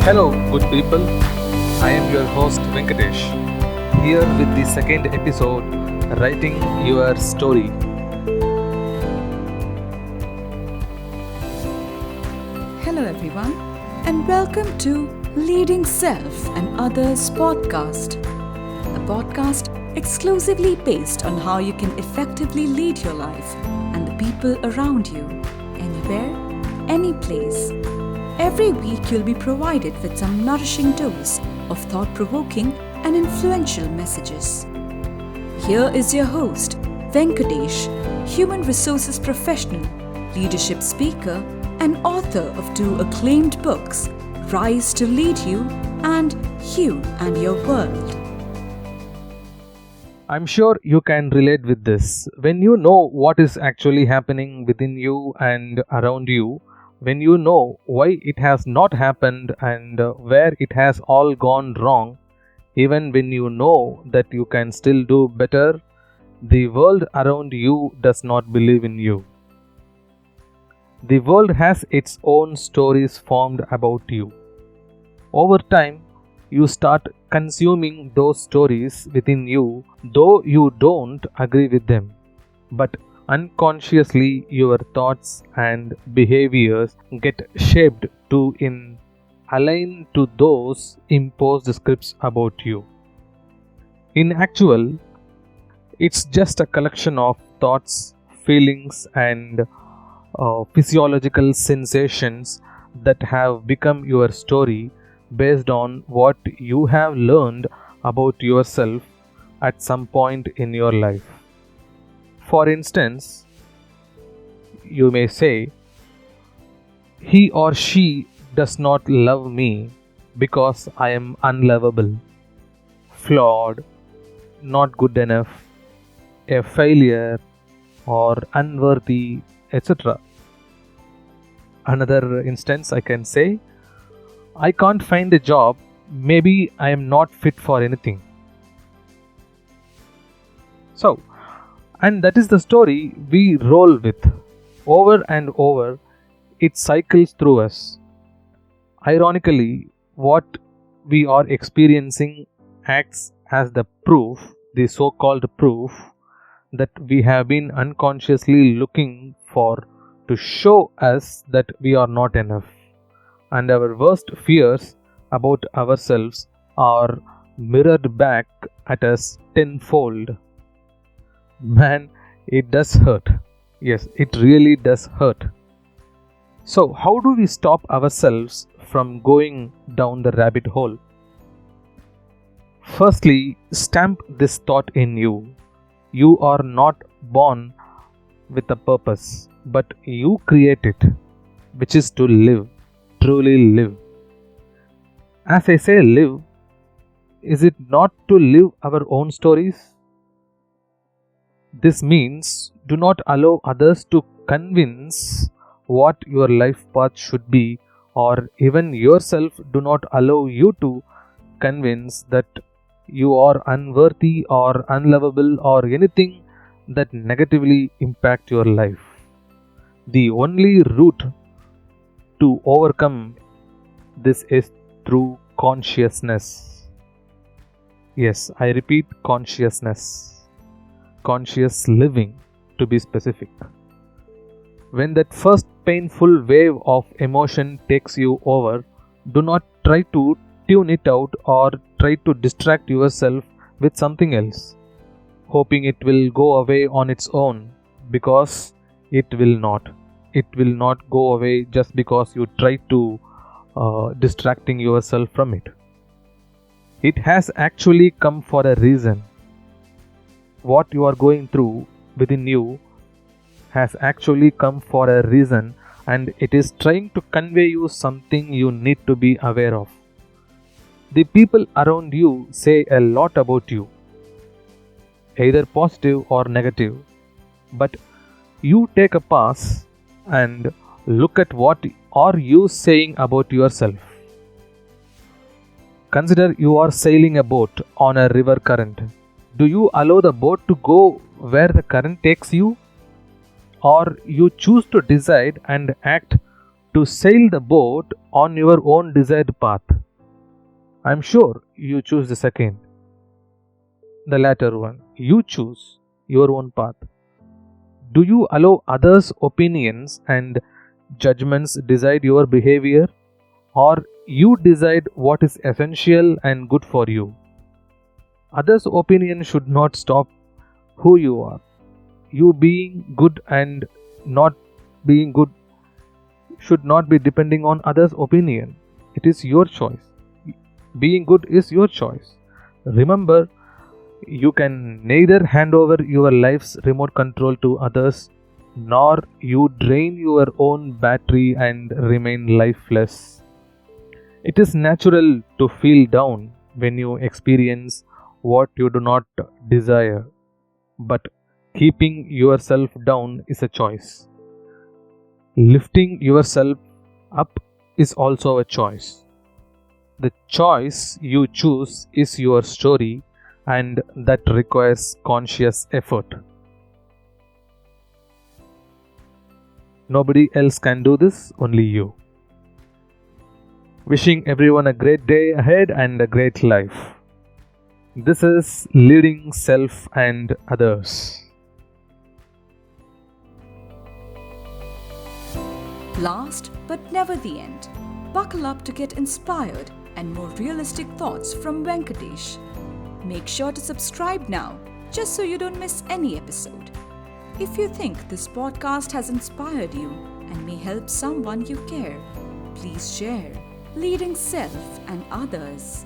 Hello, good people. I am your host Venkatesh, here with the second episode Writing Your Story. Hello, everyone, and welcome to Leading Self and Others podcast, a podcast exclusively based on how you can effectively lead your life and the people around you, anywhere, any place. Every week, you'll be provided with some nourishing dose of thought provoking and influential messages. Here is your host, Venkatesh, human resources professional, leadership speaker, and author of 2 acclaimed books, Rise to Lead You and You and Your World. I'm sure you can relate with this. When you know what is actually happening within you and around you, when you know why it has not happened and where it has all gone wrong, even when you know that you can still do better, the world around you does not believe in you. The world has its own stories formed about you. Over time, you start consuming those stories within you, though you don't agree with them. But unconsciously, your thoughts and behaviors get shaped to align to those imposed scripts about you. In actual, it's just a collection of thoughts, feelings, and physiological sensations that have become your story based on what you have learned about yourself at some point in your life. For instance, you may say, he or she does not love me because I am unlovable, flawed, not good enough, a failure, or unworthy, etc. Another instance, I can say, I can't find a job, maybe I am not fit for anything. And that is the story we roll with. Over and over, it cycles through us. Ironically, what we are experiencing acts as the proof, the so-called proof, that we have been unconsciously looking for to show us that we are not enough. And our worst fears about ourselves are mirrored back at us tenfold. Man, it does hurt. Yes, it really does hurt. So, how do we stop ourselves from going down the rabbit hole? Firstly, stamp this thought in you. You are not born with a purpose, but you create it, which is to live, truly live. As I say live, is it not to live our own stories? This means do not allow others to convince what your life path should be, or even yourself do not allow you to convince that you are unworthy or unlovable or anything that negatively impact your life. The only route to overcome this is through consciousness. Yes, I repeat, consciousness. Conscious living, to be specific. When that first painful wave of emotion takes you over, do not try to tune it out or try to distract yourself with something else, hoping it will go away on its own, because it will not. It will not go away just because you try to distracting yourself from it. It has actually come for a reason. What you are going through within you has actually come for a reason, and it is trying to convey you something you need to be aware of. The people around you say a lot about you, either positive or negative, but you take a pause and look at what are you saying about yourself. Consider you are sailing a boat on a river current. Do you allow the boat to go where the current takes you? Or you choose to decide and act to sail the boat on your own desired path? I'm sure you choose the second, the latter one. You choose your own path. Do you allow others' opinions and judgments decide your behavior, or you decide what is essential and good for you? Others' opinion should not stop who you are. You being good and not being good should not be depending on others' opinion. It is your choice. Being good is your choice. Remember, you can neither hand over your life's remote control to others, nor you drain your own battery and remain lifeless. It is natural to feel down when you experience what you do not desire, but keeping yourself down is a choice. Lifting yourself up is also a choice. The choice you choose is your story, and that requires conscious effort. Nobody else can do this, only you. Wishing everyone a great day ahead and a great life. This is Leading Self and Others. Last but never the end, buckle up to get inspired and more realistic thoughts from Venkatesh. Make sure to subscribe now, just so you don't miss any episode. If you think this podcast has inspired you and may help someone you care, please share. Leading Self and Others.